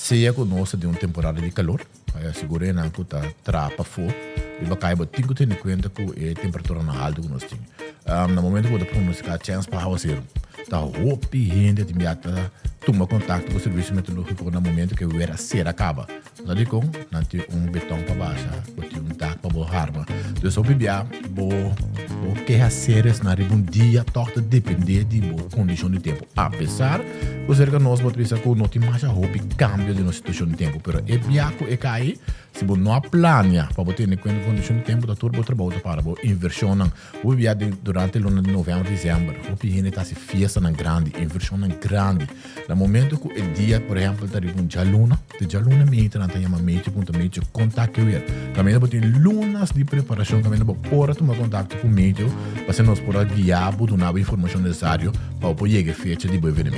seja conosco de uma temporada de calor, a segurança que está trapa fora, e vai cair botinho tendo em conta que a temperatura na alta que nós temos. No momento que eu pronunciar chance para fazer, tá roupa e renda de imediata toma contato com o serviço meteorológico no momento que o era ser acaba. Não de com, não tem betão para baixo, tem taco para borrar, então só bebia, que as séries na dia torta depender de condição de tempo. Apesar de ser que nós vamos pensar que não tem mais roupa e cambio de nossa situação de tempo, pero é biaco é cair se você não planeja para ter em conta condição de tempo, da turbo trabalho para a inversão. O bebia durante o ano de novembro, dezembro, o pijene está se fiesta na grande, inversão na grande. No momento que o dia, por exemplo, está com jaluna, de jaluna meio não tem uma meio contato com ele. Também não tem lunas de preparação, também não pode tomar contato com o meio, para nós poder guiar, dar informação necessária para o chegar a fecha de bom evento.